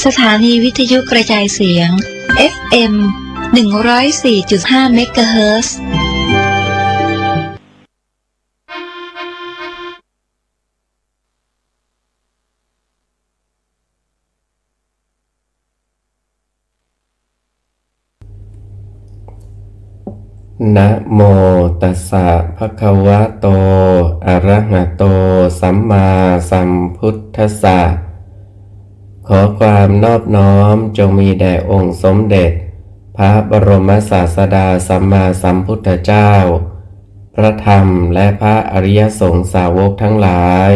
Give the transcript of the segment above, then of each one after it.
สถานีวิทยุกระจายเสียง FM 104.5 เมกะเฮิรตซ์นะโมตัสสะภะคะวะโตอะระหะโตสัมมาสัมพุทธัสสะขอความนอบน้อมจงมีแด่องค์สมเด็จพระบรมศาสดาสัมมาสัมพุทธเจ้าพระธรรมและพระอริยสงฆ์สาวกทั้งหลาย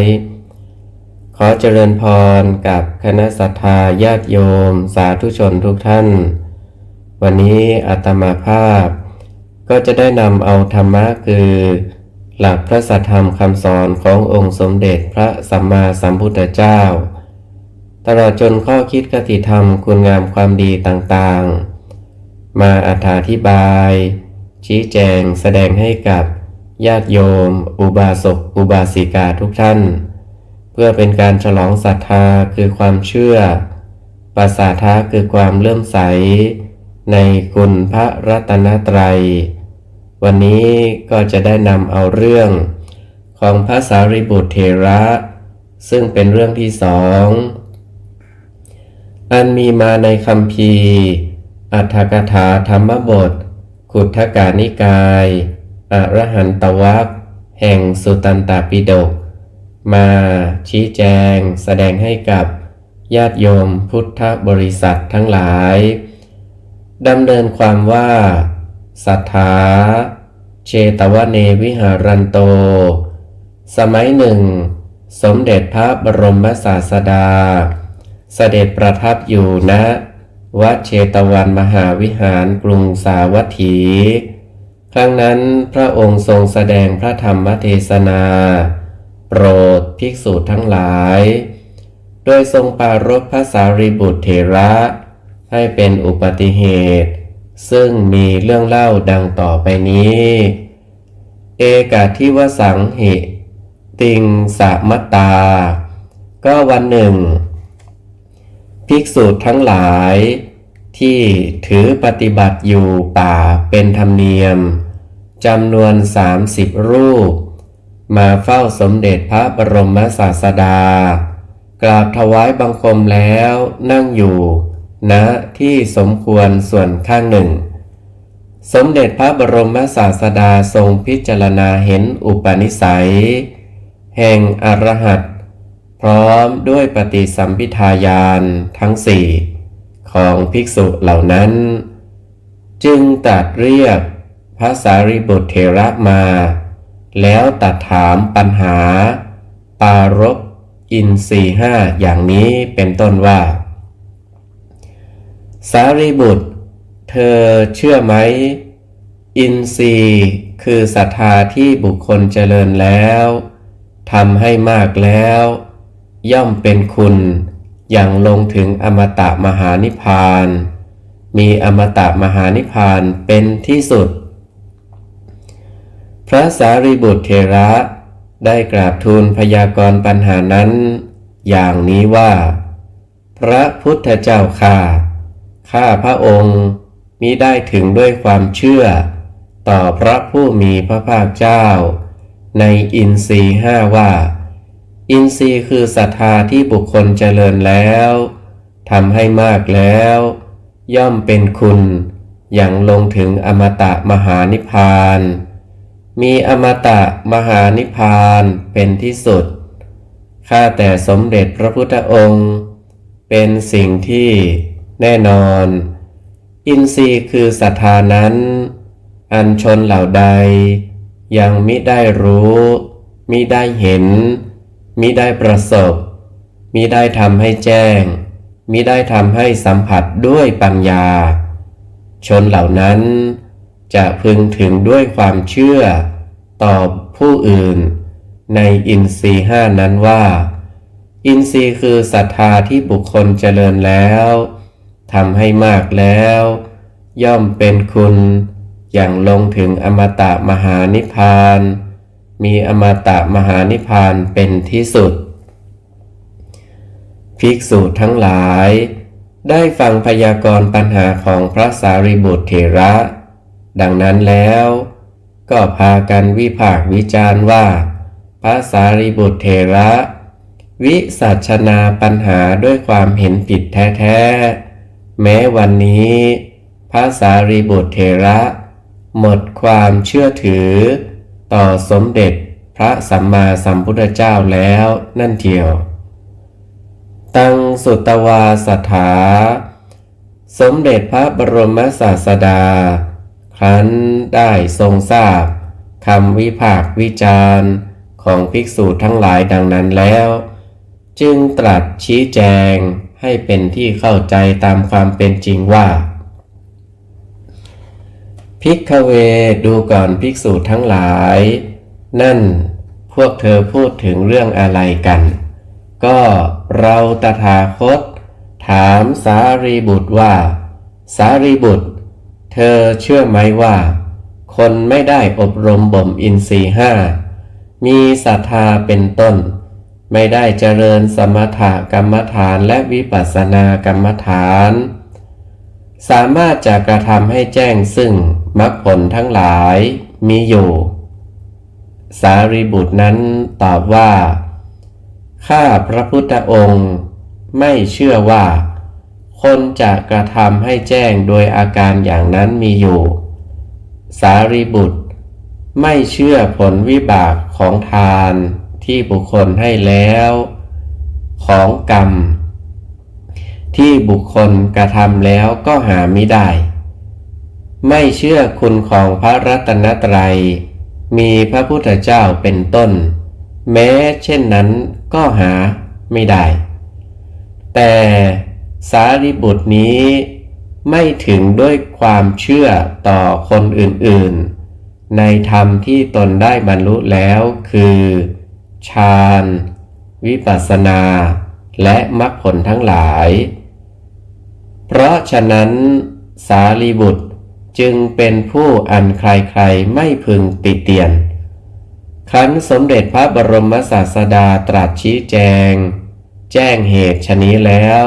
ขอเจริญพรกับคณะศรัทธาญาติโยมสาธุชนทุกท่านวันนี้อาตมาภาพก็จะได้นำเอาธรรมะคือหลักพระสัทธรรมคำสอนขององค์สมเด็จพระสัมมาสัมพุทธเจ้าตลอดจนข้อคิดคติธรรมคุณงามความดีต่างๆมาอธิบายชี้แจงแสดงให้กับญาติโยมอุบาสกอุบาสิกาทุกท่านเพื่อเป็นการฉลองศรัทธาคือความเชื่อปัสสาทะคือความเลื่อมใสในคุณพระรัตนตรัยวันนี้ก็จะได้นำเอาเรื่องของพระสารีบุตรเถระซึ่งเป็นเรื่องที่สองอันมีมาในคัมภีร์อรรถกถาธรรมบทขุททกานิกายอรหันตวรรคแห่งสุตตันตปิฎกมาชี้แจงแสดงให้กับญาติโยมพุทธบริษัททั้งหลายดำเนินความว่าสัทธาเชตวเนวิหารันโตสมัยหนึ่งสมเด็จพระบรมศาสดาเสด็จประทับอยู่ณวัดเชตวันมหาวิหารกรุงสาวัตถีครั้งนั้นพระองค์ทรงแสดงพระธรรมเทศนาโปรดภิกษุทั้งหลายโดยทรงปรารภพระสารีบุตรเถระให้เป็นอุบัติเหตุซึ่งมีเรื่องเล่าดังต่อไปนี้เอกาทิวสังหิติงสะมัตตาก็วันหนึ่งภิกษุทั้งหลายที่ถือปฏิบัติอยู่ป่าเป็นธรรมเนียมจำนวน30 รูปมาเฝ้าสมเด็จพระบรมศาสดากราบถวายบังคมแล้วนั่งอยู่ณที่สมควรส่วนข้างหนึ่งสมเด็จพระบรมศาสดาทรงพิจารณาเห็นอุปนิสัยแห่งอรหัตพร้อมด้วยปฏิสัมภิทาญาณทั้งสี่ของภิกษุเหล่านั้นจึงตรัสเรียกพระสารีบุตรเถระมาแล้วตรัสถามปัญหาปารภอินทรีย์ห้าอย่างนี้เป็นต้นว่าสารีบุตรเธอเชื่อไหมอินทรีย์คือศรัทธาที่บุคคลเจริญแล้วทำให้มากแล้วย่อมเป็นคุณอย่างลงถึงอมตะมหานิพพานมีอมตะมหานิพพานเป็นที่สุดพระสารีบุตรเถระได้กราบทูลพยากรณ์ปัญหานั้นอย่างนี้ว่าพระพุทธเจ้าข้าพระองค์มิได้ถึงด้วยความเชื่อต่อพระผู้มีพระภาคเจ้าในอินทรีย์ห้าว่าอินทรีย์คือศรัทธาที่บุคคลเจริญแล้วทำให้มากแล้วย่อมเป็นคุณอย่างลงถึงอมตะมหานิพพานมีอมตะมหานิพพานเป็นที่สุดข้าแต่สมเด็จพระพุทธองค์เป็นสิ่งที่แน่นอนอินทรีย์คือศรัทธานั้นอันชนเหล่าใดยังมิได้รู้มิได้เห็นมิได้ประสบมิได้ทำให้แจ้งมิได้ทำให้สัมผัสด้วยปัญญาชนเหล่านั้นจะพึงถึงด้วยความเชื่อต่อผู้อื่นในอินทรีย์ห้านั้นว่าอินทรีย์คือศรัทธาที่บุคคลเจริญแล้วทำให้มากแล้วย่อมเป็นคุณอย่างลงถึงอมตะมหานิพพานมีอมตะมหานิพพานเป็นที่สุดภิกษุทั้งหลาย ได้ฟังพยากรณ์ปัญหาของพระสารีบุตรเถระ ดังนั้นแล้วก็พากันวิพากษ์วิจารณ์ว่าพระสารีบุตรเถระวิสัชนาปัญหาด้วยความเห็นผิดแท้ๆแม้วันนี้พระสารีบุตรเถระหมดความเชื่อถือต่อสมเด็จพระสัมมาสัมพุทธเจ้าแล้วนั่นเทียวตังสุตวาสถาสมเด็จพระบรมศาสดาครั้นได้ทรงทราบคำวิพากษ์วิจารณ์ของภิกษุทั้งหลายดังนั้นแล้วจึงตรัสชี้แจงให้เป็นที่เข้าใจตามความเป็นจริงว่าภิกขเวดูก่อนภิกษุทั้งหลายนั่นพวกเธอพูดถึงเรื่องอะไรกันก็เราตถาคตถามสารีบุตรว่าสารีบุตรเธอเชื่อไหมว่าคนไม่ได้อบรมบ่มอินทรีย์ห้ามีศรัทธาเป็นต้นไม่ได้เจริญสมถกรรมฐานและวิปัสสนากรรมฐานสามารถจะกระทำให้แจ้งซึ่งมรรคผลทั้งหลายมีอยู่สารีบุตรนั้นตอบว่าข้าพระพุทธองค์ไม่เชื่อว่าคนจะกระทำให้แจ้งโดยอาการอย่างนั้นมีอยู่สารีบุตรไม่เชื่อผลวิบากของทานที่บุคคลให้แล้วของกรรมที่บุคคลกระทำแล้วก็หาไม่ได้ไม่เชื่อคุณของพระรัตนตรัยมีพระพุทธเจ้าเป็นต้นแม้เช่นนั้นก็หาไม่ได้แต่สารีบุตรนี้ไม่ถึงด้วยความเชื่อต่อคนอื่นๆในธรรมที่ตนได้บรรลุแล้วคือฌานวิปัสสนาและมรรคผลทั้งหลายเพราะฉะนั้นสารีบุตรจึงเป็นผู้อันใครๆไม่พึงติเตียนครั้นสมเด็จพระบรมศาสดาตรัสชี้แจงแจ้งเหตุฉะนี้แล้ว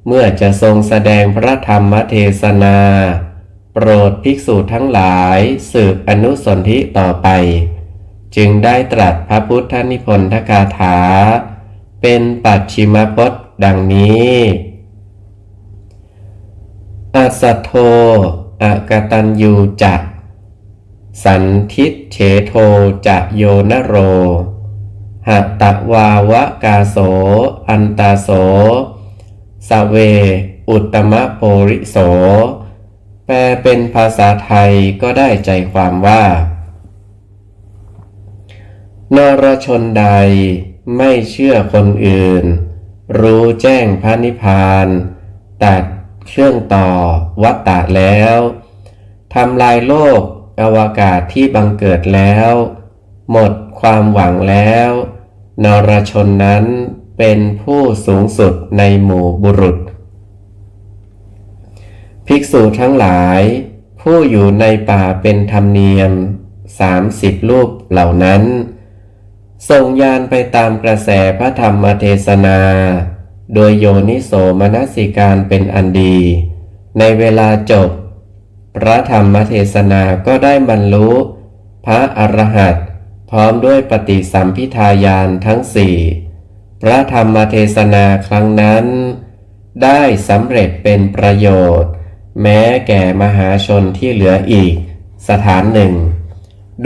เมื่อจะทรงแสดงพระธรรมเทศนาโปรดภิกษุทั้งหลายสืบอนุสนธิต่อไปจึงได้ตรัสพระพุทธนิพนธกถาเป็นปัจฉิมพจน์ดังนี้อัสสทโธอกตัญญูจะสันทิฏเฉโทจะโยนโรหตวาวกาโสอันตาโสสเวอุตตมโพริโสแปลเป็นภาษาไทยก็ได้ใจความว่านรชนใดไม่เชื่อคนอื่นรู้แจ้งพระนิพพานตัดเครื่องต่อวัฏฏะแล้วทำลายโลกอวกาศที่บังเกิดแล้วหมดความหวังแล้วนรชนนั้นเป็นผู้สูงสุดในหมู่บุรุษภิกษุทั้งหลายผู้อยู่ในป่าเป็นธรรมเนียม30 รูปเหล่านั้นส่งยานไปตามกระแสพระธรรมเทศนาโดยโยนิโสมนสิการเป็นอันดีในเวลาจบพระธรรมเทศนาก็ได้บรรลุพระอรหันต์พร้อมด้วยปฏิสัมภิทาญาณทั้ง4พระธรรมเทศนาครั้งนั้นได้สำเร็จเป็นประโยชน์แม้แก่มหาชนที่เหลืออีกสถานหนึ่ง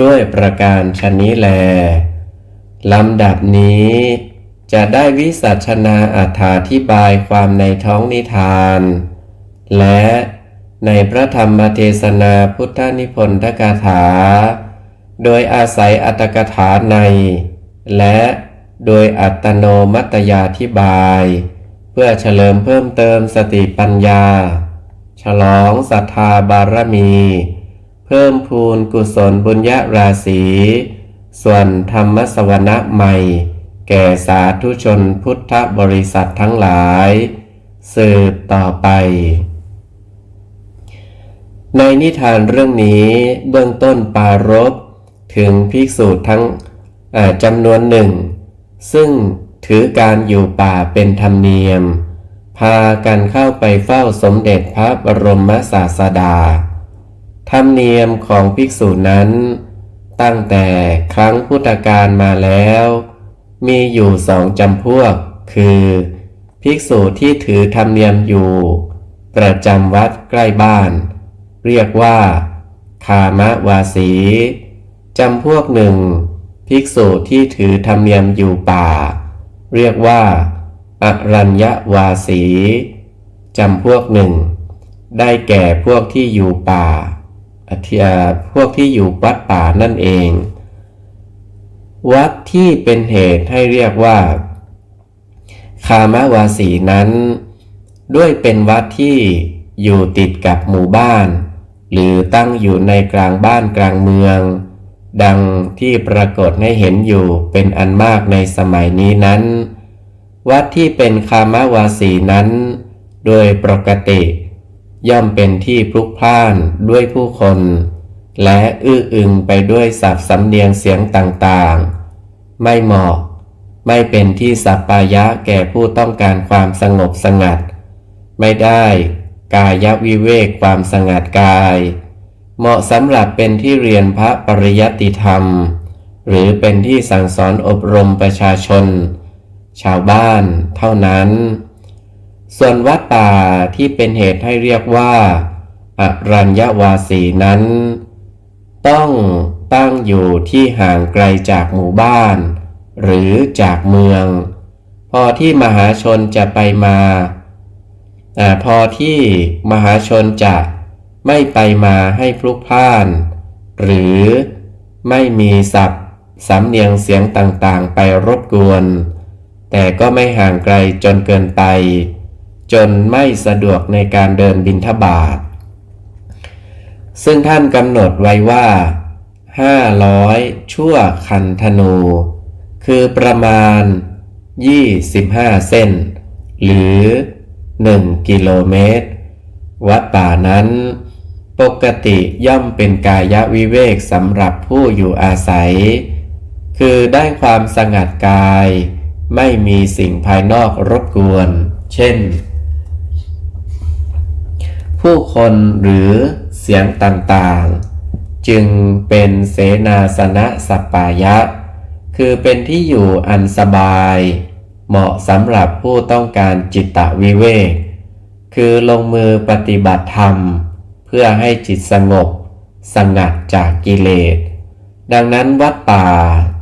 ด้วยประการชนี้แลลำดับนี้จะได้วิสัชนาอธิบายความในท้องนิทานและในพระธรรมเทศนาพุทธนิพนธกถาโดยอาศัยอรรถกถาในและโดยอัตโนมัตยาธิบายเพื่อเฉลิมเพิ่มเติมสติปัญญาฉลองศรัทธาบารมีเพิ่มพูนกุศลบุญญราศีส่วนธรรมสวนะใหม่แก่สาธุชนพุทธบริษัททั้งหลายสืบต่อไปในนิทานเรื่องนี้เบื้องต้นปรารภถึงภิกษุทั้งจำนวนหนึ่งซึ่งถือการอยู่ป่าเป็นธรรมเนียม พากันเข้าไปเฝ้าสมเด็จพระบรมศาสดาธรรมเนียมของภิกษุนั้นตั้งแต่ครั้งพุทธกาลมาแล้วมีอยู่สองจำพวกคือภิกษุที่ถือธรรมเนียมอยู่ประจำวัดใกล้บ้านเรียกว่าคามวาสีจำพวกหนึ่งภิกษุที่ถือธรรมเนียมอยู่ป่าเรียกว่าอรัญญวาสีจำพวกหนึ่งได้แก่พวกที่อยู่ป่าพวกที่อยู่วัดป่านั่นเองวัดที่เป็นเหตุให้เรียกว่าคามวาสีนั้นด้วยเป็นวัดที่อยู่ติดกับหมู่บ้านหรือตั้งอยู่ในกลางบ้านกลางเมืองดังที่ปรากฏให้เห็นอยู่เป็นอันมากในสมัยนี้นั้นวัดที่เป็นคามวาสีนั้นโดยปกติย่อมเป็นที่พลุกพล่านด้วยผู้คนและอื้ออึงไปด้วยศัพท์สำเนียงเสียงต่างๆไม่เหมาะไม่เป็นที่สัปปายะแก่ผู้ต้องการความสงบสงัดไม่ได้กายวิเวกความสงัดกายเหมาะสำหรับเป็นที่เรียนพระปริยัติธรรมหรือเป็นที่สั่งสอนอบรมประชาชนชาวบ้านเท่านั้นส่วนวัดป่าที่เป็นเหตุให้เรียกว่าอรัญญวาสีนั้นต้องตั้งอยู่ที่ห่างไกลจากหมู่บ้านหรือจากเมืองพอที่มหาชนจะไปมาพอที่มหาชนจะไม่ไปมาให้พลุกพล่านหรือไม่มีศัพท์สำเนียงเสียงต่างๆไปรบกวนแต่ก็ไม่ห่างไกลจนเกินไปจนไม่สะดวกในการเดินบิณฑบาตซึ่งท่านกำหนดไว้ว่า500ชั่วคันธนูคือประมาณ25เส้นหรือ1กิโลเมตรวัดป่านั้นปกติย่อมเป็นกายวิเวกสำหรับผู้อยู่อาศัยคือได้ความสงัดกายไม่มีสิ่งภายนอกรบกวนเช่นผู้คนหรือเสียงต่างๆจึงเป็นเสนาสนะสัปปายะคือเป็นที่อยู่อันสบายเหมาะสำหรับผู้ต้องการจิตตวิเวกคือลงมือปฏิบัติธรรมเพื่อให้จิตสงบสงัดจากกิเลสดังนั้นวัดป่า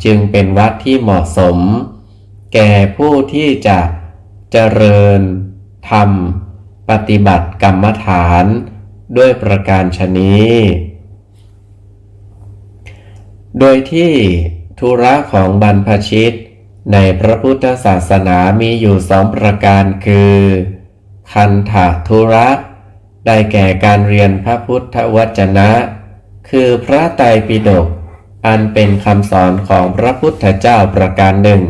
จึงเป็นวัดที่เหมาะสมแก่ผู้ที่จะเจริญธรรมปฏิบัติกรรมฐานด้วยประการฉะนี้โดยที่ธุระของบรรพชิตในพระพุทธศาสนามีอยู่สองประการคือคันธธุระได้แก่การเรียนพระพุทธวจนะคือพระไตรปิฎกอันเป็นคำสอนของพระพุทธเจ้าประการหนึ่ง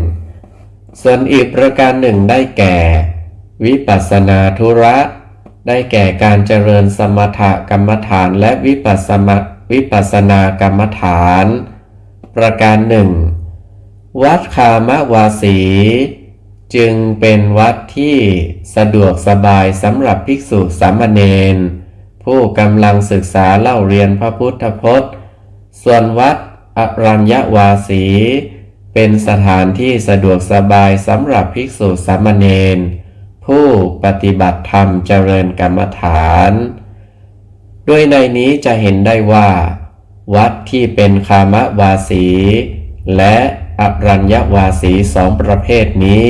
ส่วนอีกประการหนึ่งได้แก่วิปัสสนาธุระได้แก่การเจริญสมถกรรมฐานและวิปัสสนากรรมฐานประการหนึ่งวัดคามวาสีจึงเป็นวัดที่สะดวกสบายสำหรับภิกษุสามเณรผู้กำลังศึกษาเล่าเรียนพระพุทธพจน์ส่วนวัดอรัญญวาสีเป็นสถานที่สะดวกสบายสำหรับภิกษุสามเณรผู้ปฏิบัติธรรมเจริญกรรมฐานด้วยในนี้จะเห็นได้ว่าวัดที่เป็นคามวาสีและอรัญญวาสีสองประเภทนี้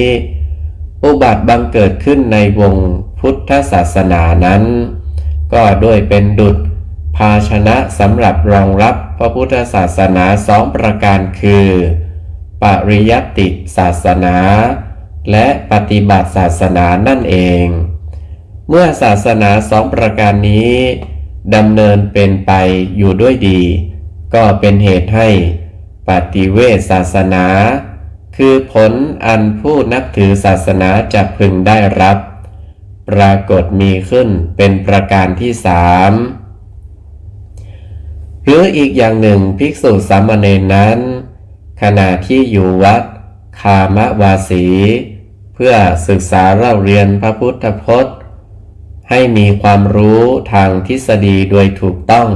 อุบัติบังเกิดขึ้นในวงพุทธศาสนานั้นก็ด้วยเป็นดุจภาชนะสำหรับรองรับพระพุทธศาสนาสองประการคือปริยัติศาสนาและปฏิบัติศาสนานั่นเองเมื่อศาสนาสองประการนี้ดำเนินเป็นไปอยู่ด้วยดีก็เป็นเหตุให้ปฏิเวทศาสนาคือผลอันผู้นับถือศาสนาจะพึงได้รับปรากฏมีขึ้นเป็นประการที่สามหรืออีกอย่างหนึ่งภิกษุสามเณรนั้นขณะที่อยู่วัดคามวาสี เพื่อศึกษาเล่าเรียนพระพุทธพจน์ให้มีความรู้ทางทฤษฎีโดยถูกต้อง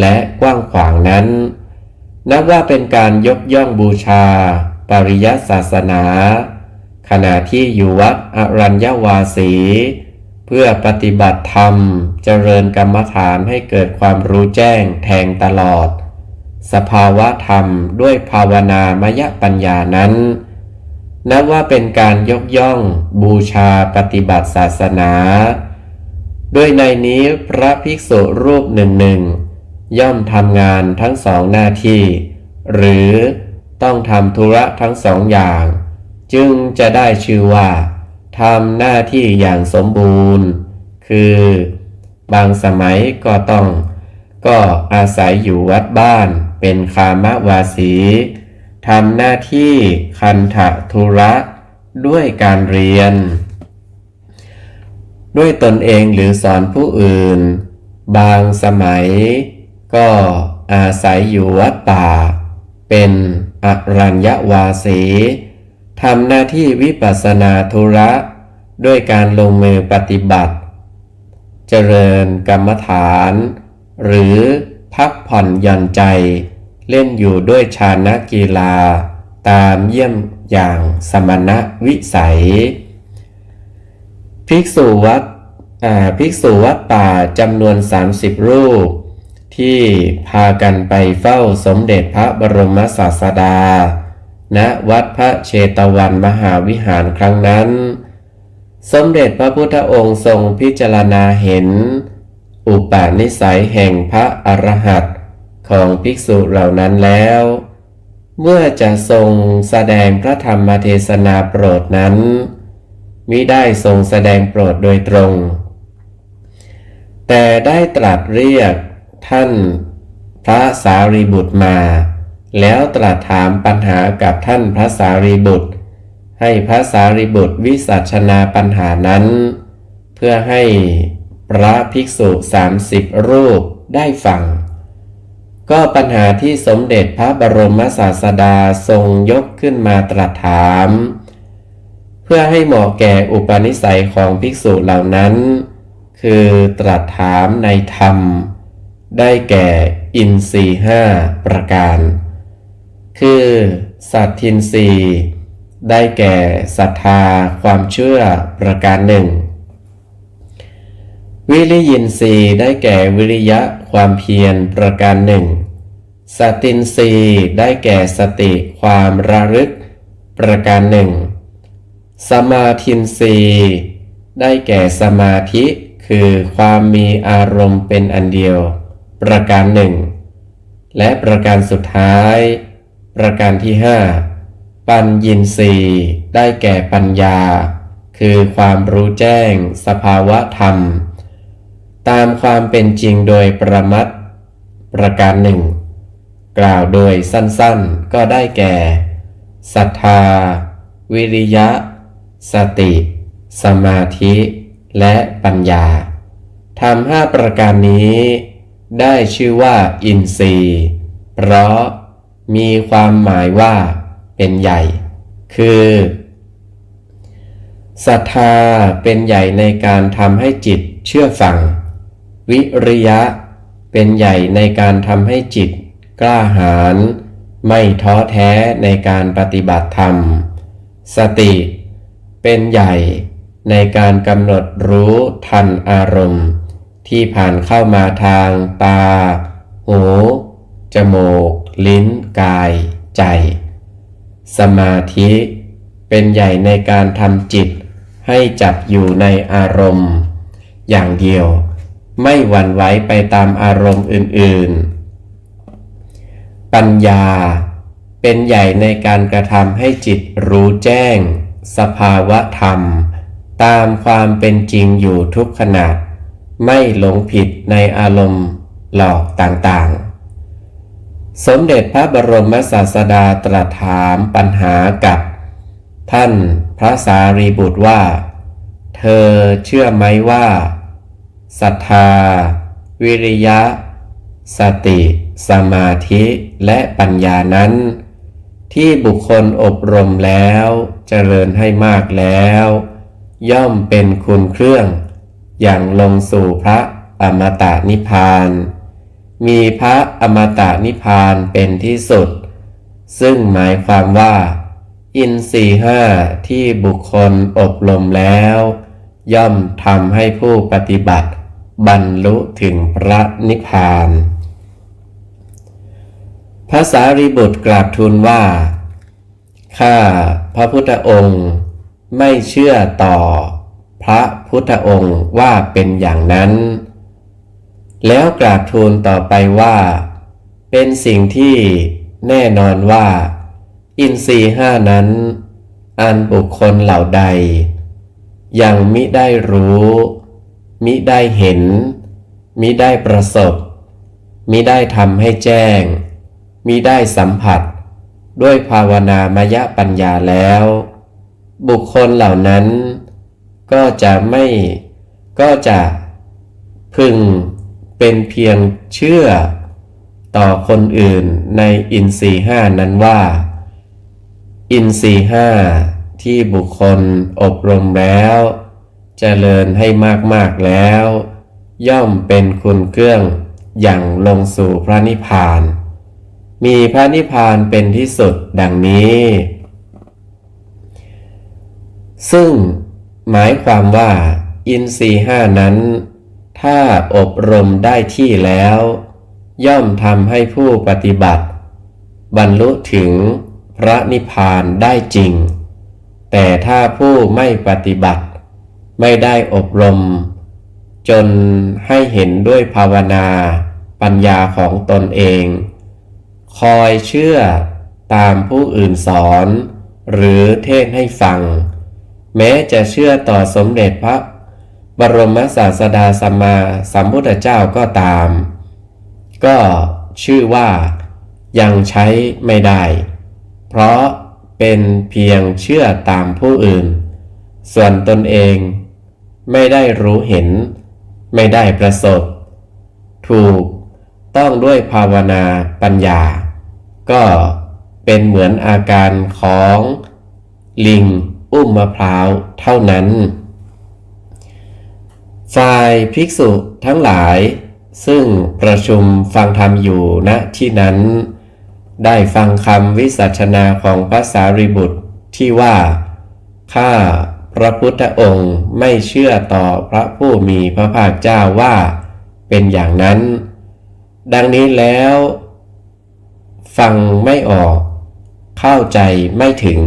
และกว้างขวางนั้นนับว่าเป็นการยกย่องบูชาปริยัติศาสนาขณะที่อยู่วัดอรัญญวาสีเพื่อปฏิบัติธรรมเจริญกรรมฐานให้เกิดความรู้แจ้งแทงตลอดสภาวะธรรมด้วยภาวนามยปัญญานั้นนับว่าเป็นการยกย่องบูชาปฏิบัติศาสนาโดยในนี้พระภิกษุรูปหนึ่งย่อมทำงานทั้งสองหน้าที่หรือต้องทำธุระทั้งสองอย่างจึงจะได้ชื่อว่าทำหน้าที่อย่างสมบูรณ์คือบางสมัยก็อาศัยอยู่วัดบ้านเป็นคามวาสีทำหน้าที่คันธธุระด้วยการเรียนด้วยตนเองหรือสอนผู้อื่นบางสมัยก็อาศัยอยู่วัดป่าเป็นอรัญญวาสีทำหน้าที่วิปัสสนาธุระด้วยการลงมือปฏิบัติเจริญกรรมฐานหรือพักผ่อนหย่อนใจเล่นอยู่ด้วยฌานกีฬาตามเยี่ยมอย่างสมณวิสัยภิกษุวัดป่าจำนวน30รูปที่พากันไปเฝ้าสมเด็จพระบรมศาสดาณวัดพระเชตวันมหาวิหารครั้งนั้นสมเด็จพระพุทธองค์ทรงพิจารณาเห็นอุปนิสัยแห่งพระอรหันต์ของภิกษุเหล่านั้นแล้วเมื่อจะทรงแสดงพระธรรมเทศนาโปรดนั้นมิได้ทรงแสดงโปรดโดยตรงแต่ได้ตรัสเรียกท่านพระสารีบุตรมาแล้วตรัสถามปัญหากับท่านพระสารีบุตรให้พระสารีบุตรวิสัชนาปัญหานั้นเพื่อให้พระภิกษุ30รูปได้ฟังก็ปัญหาที่สมเด็จพระบรมศาสดาทรงยกขึ้นมาตรัสถามเพื่อให้เหมาะแก่อุปนิสัยของภิกษุเหล่านั้นคือตรัสถามในธรรมได้แก่อินทรีย์5ประการคือสัตทินทรีย์ได้แก่ศรัทธาความเชื่อประการหนึ่งวิริยินทรีย์ได้แก่วิริยะความเพียรประการหนึ่งสตินทรีย์ได้แก่สติความระลึกประการหนึ่งสมาธินทรีย์ได้แก่สมาธิคือความมีอารมณ์เป็นอันเดียวประการหนึ่งและประการสุดท้ายประการที่5ปัญญินทรีย์ได้แก่ปัญญาคือความรู้แจ้งสภาวะธรรมตามความเป็นจริงโดยประมัตถ์ประการหนึ่งกล่าวโดยสั้นๆก็ได้แก่ศรัทธาวิริยะสติสมาธิและปัญญาธรรม5ประการนี้ได้ชื่อว่าอินทรีย์เพราะมีความหมายว่าเป็นใหญ่คือศรัทธาเป็นใหญ่ในการทำให้จิตเชื่อฟังวิริยะเป็นใหญ่ในการทำให้จิตกล้าหาญไม่ท้อแท้ในการปฏิบัติธรรมสติเป็นใหญ่ในการกำหนดรู้ทันอารมณ์ที่ผ่านเข้ามาทางตาหูจมูกลิ้นกายใจสมาธิเป็นใหญ่ในการทำจิตให้จับอยู่ในอารมณ์อย่างเดียวไม่หวั่นไหวไปตามอารมณ์อื่นๆปัญญาเป็นใหญ่ในการกระทำให้จิตรู้แจ้งสภาวะธรรมตามความเป็นจริงอยู่ทุกขณะไม่หลงผิดในอารมณ์หลอกต่างๆสมเด็จพระบรมศาสดาตรัสถามปัญหากับท่านพระสารีบุตรว่าเธอเชื่อไหมว่าศรัทธาวิริยะสติสมาธิและปัญญานั้น ที่บุคคลอบรมแล้วเจริญให้มากแล้วย่อมเป็นคุณเครื่องอย่างลงสู่พระอมตะนิพพานมีพระอมตะนิพพานเป็นที่สุดซึ่งหมายความว่าอินทรีย์ห้าที่บุคคลอบรมแล้วย่อมทำให้ผู้ปฏิบัติบรรลุถึงพระนิพพานพระสารีบุตรกราบทูลว่าข้าพระพุทธองค์ไม่เชื่อต่อพระพุทธองค์ว่าเป็นอย่างนั้นแล้วกราบทูลต่อไปว่าเป็นสิ่งที่แน่นอนว่าอินทรีย์ห้านั้นอันบุคคลเหล่าใดยังมิได้รู้มิได้เห็นมิได้ประสบมิได้ทำให้แจ้งมิได้สัมผัสด้วยภาวนามยปัญญาแล้วบุคคลเหล่านั้นก็จะพึงเป็นเพียงเชื่อต่อคนอื่นในอินทรีย์ห้านั้นว่าอินทรีย์ห้าที่บุคคลอบรมแล้วเจริญให้มากๆแล้วย่อมเป็นคุณเครื่องอย่างลงสู่พระนิพพานมีพระนิพพานเป็นที่สุดดังนี้ซึ่งหมายความว่าอินทรีย์ห้านั้นถ้าอบรมได้ที่แล้วย่อมทำให้ผู้ปฏิบัติบรรลุถึงพระนิพพานได้จริงแต่ถ้าผู้ไม่ปฏิบัติไม่ได้อบรมจนให้เห็นด้วยภาวนาปัญญาของตนเองคอยเชื่อตามผู้อื่นสอนหรือเทศให้ฟังแม้จะเชื่อต่อสมเด็จพระบรมศาสดาสัมมาสัมพุทธเจ้าก็ตามก็ชื่อว่ายังใช้ไม่ได้เพราะเป็นเพียงเชื่อตามผู้อื่นส่วนตนเองไม่ได้รู้เห็นไม่ได้ประสบถูกต้องด้วยภาวนาปัญญาก็เป็นเหมือนอาการของลิงอุ้มมะพร้าวเท่านั้นฝ่ายภิกษุทั้งหลายซึ่งประชุมฟังธรรมอยู่ณที่นั้นได้ฟังคำวิสัชนาของพระสารีบุตรที่ว่าข้าพระพุทธองค์ไม่เชื่อต่อพระผู้มีพระภาคเจ้าว่าเป็นอย่างนั้นดังนี้แล้วฟังไม่ออกเข้าใจไม่ถึง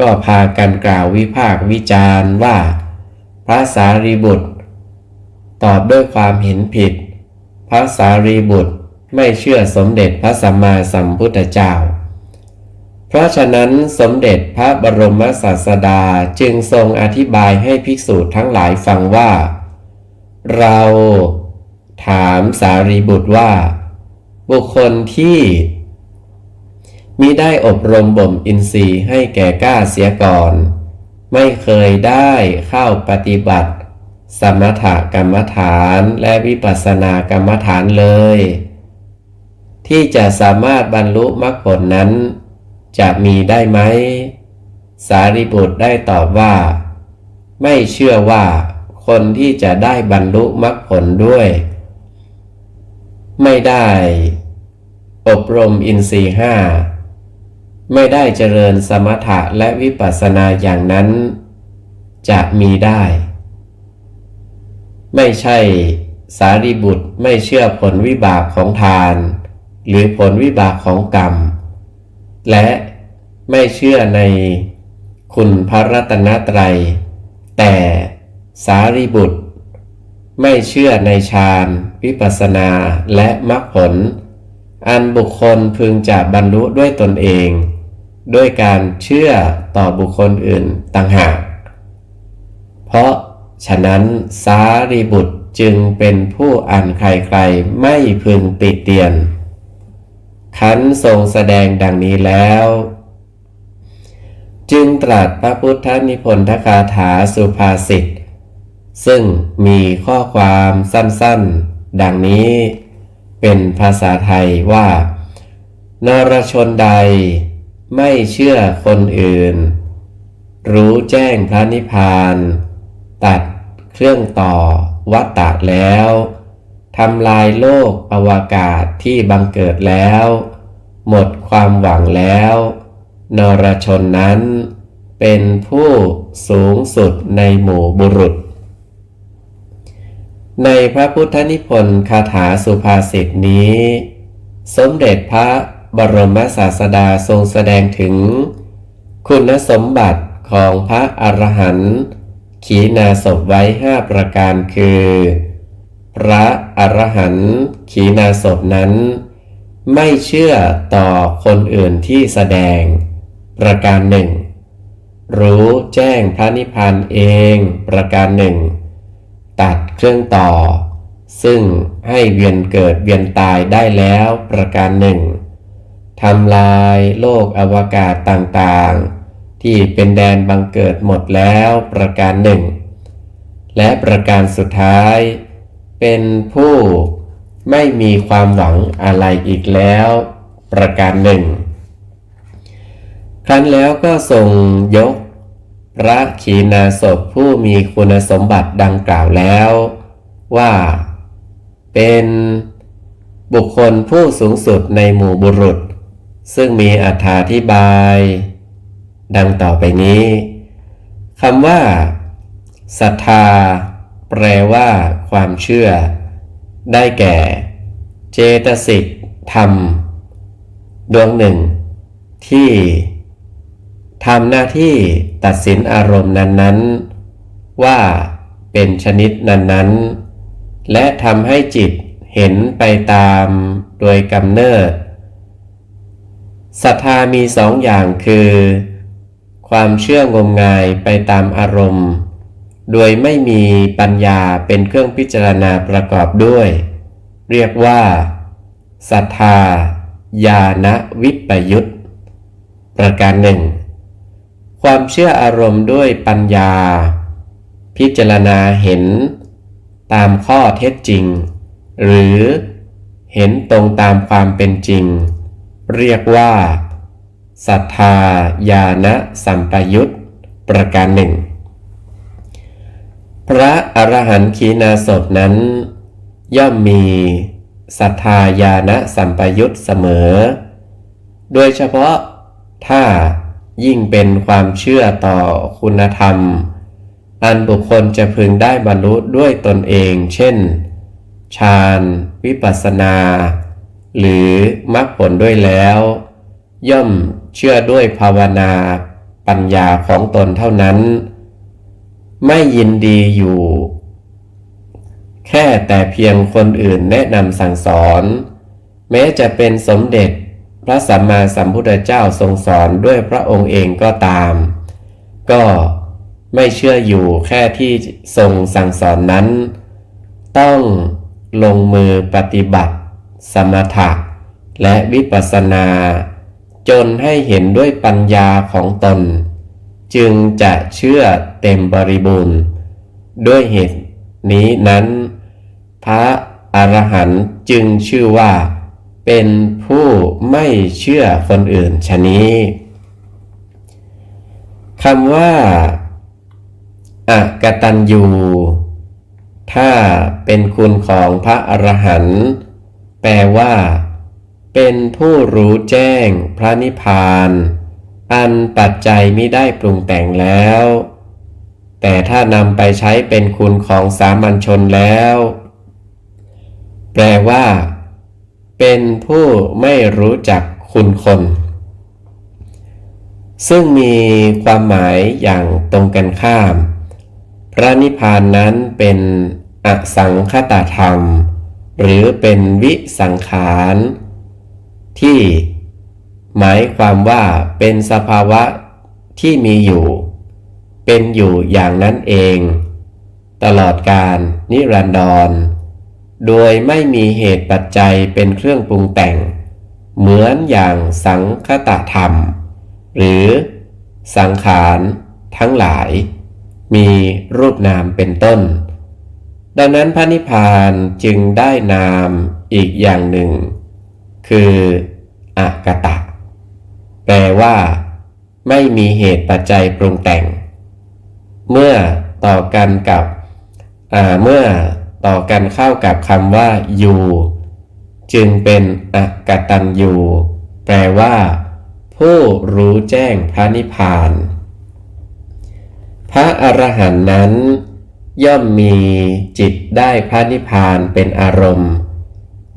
ก็พากันกล่าววิพากษ์วิจารณ์ว่าพระสารีบุตรตอบด้วยความเห็นผิดพระสารีบุตรไม่เชื่อสมเด็จพระสัมมาสัมพุทธเจ้าเพราะฉะนั้นสมเด็จพระบรมศาสดาจึงทรงอธิบายให้ภิกษุทั้งหลายฟังว่าเราถามสารีบุตรว่าบุคคลที่มิได้อบรมบ่มอินทรีย์ให้แก่กล้าเสียก่อนไม่เคยได้เข้าปฏิบัติสมถกรรมฐานและวิปัสสนากรรมฐานเลยที่จะสามารถบรรลุมรรคผลนั้นจะมีได้ไหมสารีบุตรได้ตอบว่าไม่เชื่อว่าคนที่จะได้บรรลุมรรคผลด้วยไม่ได้อบรมอินทรีย์ห้าไม่ได้เจริญสมถะและวิปัสสนาอย่างนั้นจะมีได้ไม่ใช่สารีบุตรไม่เชื่อผลวิบากของทานหรือผลวิบากของกรรมและไม่เชื่อในคุณพระรัตนตรัยแต่สารีบุตรไม่เชื่อในฌานวิปัสสนาและมรรคผลอันบุคคลพึงจะบรรลุด้วยตนเองด้วยการเชื่อต่อบุคคลอื่นต่างหากเพราะฉะนั้นสารีบุตรจึงเป็นผู้อันใครๆไม่พึงติเตียนขันทรงแสดงดังนี้แล้วจึงตรัสพระพุทธนิพนธคาถาสุภาษิตซึ่งมีข้อความสั้นๆดังนี้เป็นภาษาไทยว่านรชนใด ไม่เชื่อคนอื่นรู้แจ้งพระนิพพานตัดเครื่องต่อวัฏฏะแล้วทำลายโลกอวกาศที่บังเกิดแล้วหมดความหวังแล้วนรชนนั้นเป็นผู้สูงสุดในหมู่บุรุษในพระพุทธนิพนธ์คาถาสุภาษิตนี้สมเด็จพระบรมศาสดาทรงแสดงถึงคุณสมบัติของพระอรหันต์ขีณาสพไว้5ประการคือพระอรหันต์ขีณาสพนั้นไม่เชื่อต่อคนอื่นที่แสดงประการหนึ่งรู้แจ้งพระนิพพานเองประการหนึ่งตัดเครื่องต่อซึ่งให้เวียนเกิดเวียนตายได้แล้วประการหนึ่งทำลายโลกอวกาศต่างๆที่เป็นแดนบังเกิดหมดแล้วประการหนึ่งและประการสุดท้ายเป็นผู้ไม่มีความหวังอะไรอีกแล้วประการหนึ่งครั้นแล้วก็ทรงยกพระขีณาสพผู้มีคุณสมบัติดังกล่าวแล้วว่าเป็นบุคคลผู้สูงสุดในหมู่บุรุษซึ่งมีอธิบายดังต่อไปนี้คำว่าศรัทธาแปลว่าความเชื่อได้แก่เจตสิกธรรมดวงหนึ่งที่ทำหน้าที่ตัดสินอารมณ์นั้นๆว่าเป็นชนิดนั้นๆและทำให้จิตเห็นไปตามโดยกำเนิดศรัทธามีสองอย่างคือความเชื่องมงายไปตามอารมณ์โดยไม่มีปัญญาเป็นเครื่องพิจารณาประกอบด้วยเรียกว่าศรัทธาญาณวิปยุตประการหนึ่งความเชื่ออารมณ์ด้วยปัญญาพิจารณาเห็นตามข้อเท็จจริงหรือเห็นตรงตามความเป็นจริงเรียกว่าศรัทธาญาณสัมปยุตประการหนึ่งพระอรหันต์ขีณาสพนั้นย่อมมีศรัทธาญาณสัมปยุตเสมอโดยเฉพาะถ้ายิ่งเป็นความเชื่อต่อคุณธรรมอันบุคคลจะพึงได้บรรลุด้วยตนเองเช่นฌานวิปัสสนาหรือมรรคผลด้วยแล้วย่อมเชื่อด้วยภาวนาปัญญาของตนเท่านั้นไม่ยินดีอยู่แค่แต่เพียงคนอื่นแนะนำสั่งสอนแม้จะเป็นสมเด็จพระสัมมาสัมพุทธเจ้าทรงสอนด้วยพระองค์เองก็ตามก็ไม่เชื่ออยู่แค่ที่ทรงสั่งสอนนั้นต้องลงมือปฏิบัติสมถะและวิปัสสนาจนให้เห็นด้วยปัญญาของตนจึงจะเชื่อเต็มบริบูรณ์ด้วยเหตุนี้นั้นพระอรหันต์จึงชื่อว่าเป็นผู้ไม่เชื่อคนอื่นฉะนี้คำว่าอกตัญญูถ้าเป็นคุณของพระอรหันต์แปลว่าเป็นผู้รู้แจ้งพระนิพพานอันปัจจัยมิได้ปรุงแต่งแล้วแต่ถ้านำไปใช้เป็นคุณของสามัญชนแล้วแปลว่าเป็นผู้ไม่รู้จักคุณคนซึ่งมีความหมายอย่างตรงกันข้ามพระนิพพานนั้นเป็นอสังคตธรรมหรือเป็นวิสังขารที่หมายความว่าเป็นสภาวะที่มีอยู่เป็นอยู่อย่างนั้นเองตลอดกาลนิรันดรโดยไม่มีเหตุปัจจัยเป็นเครื่องปรุงแต่งเหมือนอย่างสังคตธรรมหรือสังขารทั้งหลายมีรูปนามเป็นต้นดังนั้นพระนิพพานจึงได้นามอีกอย่างหนึ่งคืออกตะ แปลว่าไม่มีเหตุปัจจัยปรุงแต่งเมื่อต่อกันเข้ากับคำว่าอยู่จึงเป็นอกตัญญูแปลว่าผู้รู้แจ้งพระนิพพานพระอรหันต์นั้นย่อมมีจิตได้พระนิพพานเป็นอารมณ์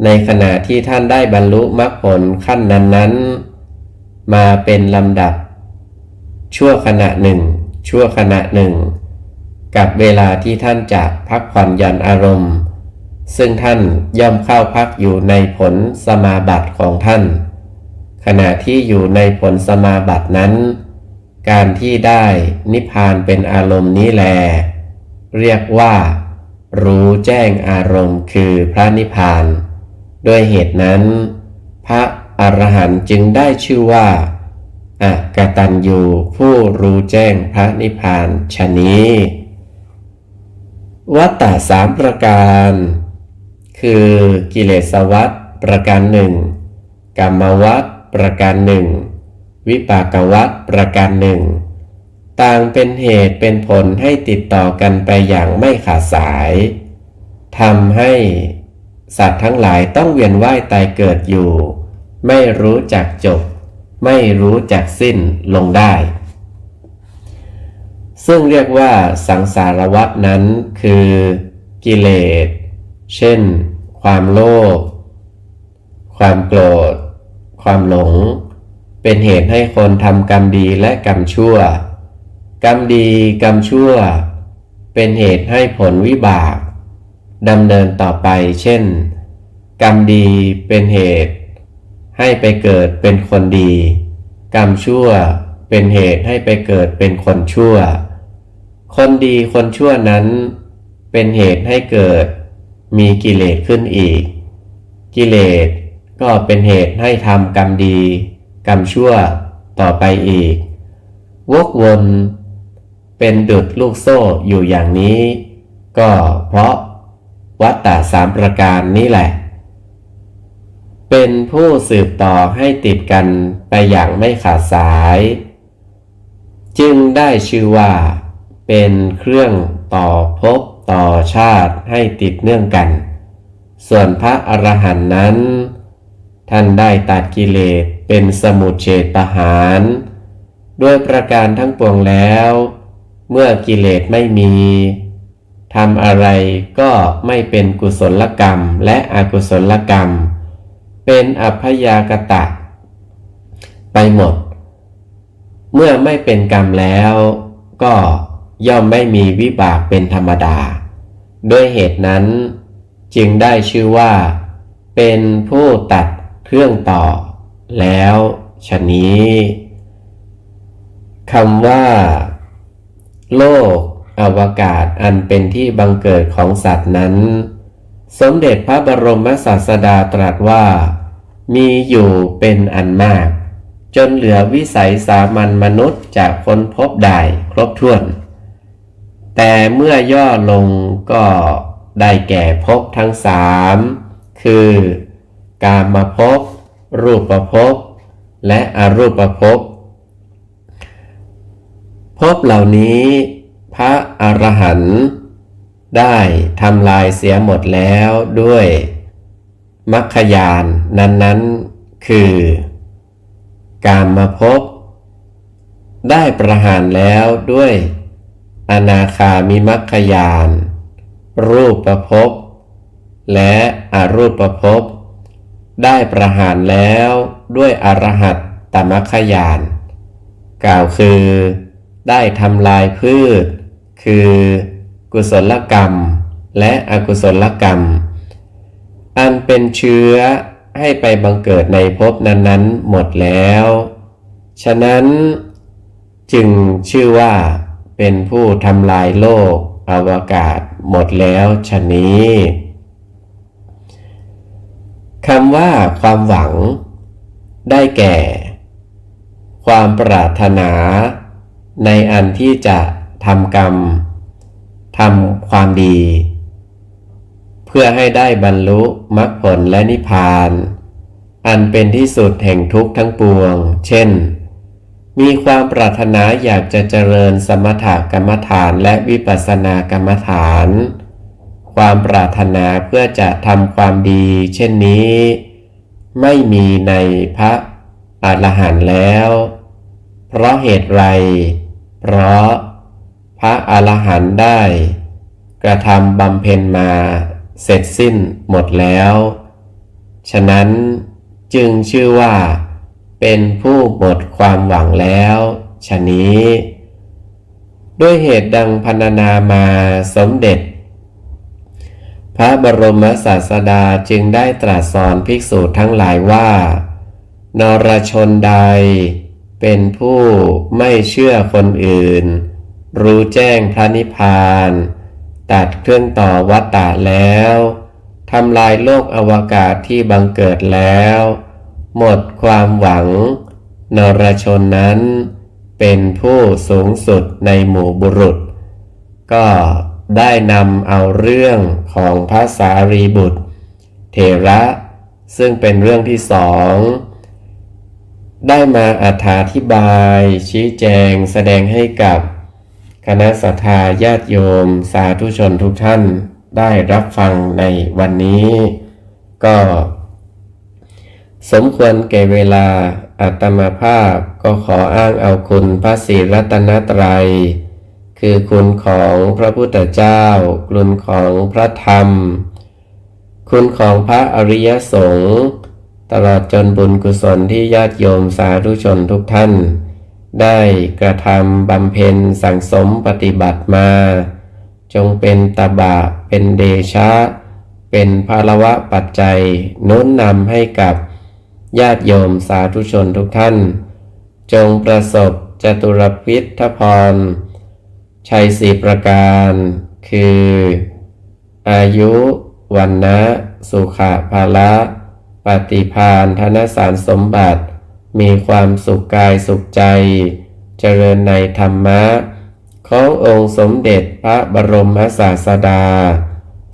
ในขณะที่ท่านได้บรรลุมรรคผลขั้นนั้นๆมาเป็นลำดับชั่วขณะหนึ่งกับเวลาที่ท่านจะพักผ่อนหย่อนอารมณ์ซึ่งท่านย่อมเข้าพักอยู่ในผลสมาบัติของท่านขณะที่อยู่ในผลสมาบัตินั้นการที่ได้นิพพานเป็นอารมณ์นี้แลเรียกว่ารู้แจ้งอารมณ์คือพระนิพพานด้วยเหตุนั้นพระอรหันต์จึงได้ชื่อว่าอกตัญญูผู้รู้แจ้งพระนิพพานฉะนี้วัฏฏะสามประการคือกิเลสวัฏประการหนึ่งกรรมวัฏประการหนึ่งวิปากวัฏประการหนึ่งต่างเป็นเหตุเป็นผลให้ติดต่อกันไปอย่างไม่ขาดสายทำให้สัตว์ทั้งหลายต้องเวียนว่ายตายเกิดอยู่ไม่รู้จักจบไม่รู้จักสิ้นลงได้ซึ่งเรียกว่าสังสารวัฏนั้นคือกิเลสเช่นความโลภความโกรธความหลงเป็นเหตุให้คนทำกรรมดีและกรรมชั่วกรรมดีกรรมชั่วเป็นเหตุให้ผลวิบากดำเนินต่อไปเช่นกรรมดีเป็นเหตุให้ไปเกิดเป็นคนดีกรรมชั่วเป็นเหตุให้ไปเกิดเป็นคนชั่วคนดีคนชั่วนั้นเป็นเหตุให้เกิดมีกิเลสขึ้นอีกกิเลสก็เป็นเหตุให้ทำกรรมดีกรรมชั่วต่อไปอีกวกวนเป็นดุจลูกโซ่อยู่อย่างนี้ก็เพราะวัฏฏะสามประการนี้แหละเป็นผู้สืบต่อให้ติดกันไปอย่างไม่ขาดสายจึงได้ชื่อว่าเป็นเครื่องต่อภพต่อชาติให้ติดเนื่องกันส่วนพระอรหันต์นั้นท่านได้ตัดกิเลสเป็นสมุจเฉทประหารด้วยประการทั้งปวงแล้วเมื่อกิเลสไม่มีทำอะไรก็ไม่เป็นกุศลกรรมและอกุศลกรรมเป็นอัพยากตะไปหมดเมื่อไม่เป็นกรรมแล้วก็ย่อมไม่มีวิบากเป็นธรรมดาด้วยเหตุนั้นจึงได้ชื่อว่าเป็นผู้ตัดเครื่องต่อแล้วฉะนี้คำว่าโลกอวกาศอันเป็นที่บังเกิดของสัตว์นั้นสมเด็จพระบรมศาสดาตรัสว่ามีอยู่เป็นอันมากจนเหลือวิสัยสามัญมนุษย์จะค้นพบได้ครบถ้วนแต่เมื่อย่อลงก็ได้แก่ภพทั้งสามคือกามภพรูปภพและอรูปภพภพเหล่านี้พระอรหันต์ได้ทำลายเสียหมดแล้วด้วยมรรคญาณนั้นๆคือกามภพได้ประหารแล้วด้วยอนาคามิมรรคญาณรูปภพและอรูปภพได้ประหารแล้วด้วยอรหัตตมรรคญาณกล่าวคือได้ทำลายพืชคือกุศลกรรมและอกุศลกรรมอันเป็นเชื้อให้ไปบังเกิดในภพนั้นๆหมดแล้วฉะนั้นจึงชื่อว่าเป็นผู้ทำลายโลกอวกาศหมดแล้วฉะนี้คำว่าความหวังได้แก่ความปรารถนาในอันที่จะทำกรรมทำความดีเพื่อให้ได้บรรลุมรรคผลและนิพพานอันเป็นที่สุดแห่งทุกข์ทั้งปวงเช่น มีความปรารถนาอยากจะเจริญสมถกรรมฐานและวิปัสสนากรรมฐาน ความปรารถนาเพื่อจะทำความดีเช่นนี้ไม่มีในพระอรหันต์แล้ว เพราะเหตุไรเพราะพระอรหันต์ได้กระทำบำเพ็ญมาเสร็จสิ้นหมดแล้วฉะนั้นจึงชื่อว่าเป็นผู้หมดความหวังแล้วฉะนี้ด้วยเหตุดังพรรณนามาสมเด็จพระบรมศาสดาจึงได้ตรัสสอนภิกษุทั้งหลายว่านรชนใดเป็นผู้ไม่เชื่อคนอื่นรู้แจ้งพระนิพพานตัดเครื่องต่อวัฏฏะแล้วทำลายโลกอวกาศที่บังเกิดแล้วหมดความหวังนรชนนั้นเป็นผู้สูงสุดในหมู่บุรุษก็ได้นำเอาเรื่องของพระสารีบุตรเถระซึ่งเป็นเรื่องที่สองได้มาอธิบายชี้แจงแสดงให้กับคณะสัทธาญาติโยมสาธุชนทุกท่านได้รับฟังในวันนี้ก็สมควรแก่เวลาอาตมาภาพก็ขออ้างเอาคุณพระศรีรัตนตรัยคือคุณของพระพุทธเจ้าคุณของพระธรรมคุณของพระอริยสงฆ์ตลอดจนบุญกุศลที่ญาติโยมสาธุชนทุกท่านได้กระทำบำเพ็ญสั่งสมปฏิบัติมาจงเป็นตบะเป็นเดชะเป็นภาลวะปัจจัยโน้นนำให้กับญาติโยมสาธุชนทุกท่านจงประสบจตุรพิธพรชัยสี่ประการคืออายุวันนะสุขะภาละปฏิภาณธนสารสมบัติมีความสุขกายสุขใจเจริญในธรรมะขององค์สมเด็จพระบรมศาสดา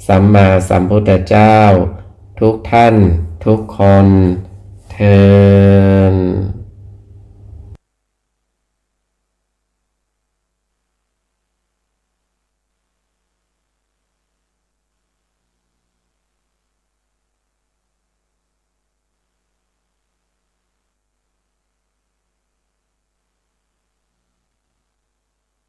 สัมมาสัมพุทธเจ้าทุกท่านทุกคนเทอญ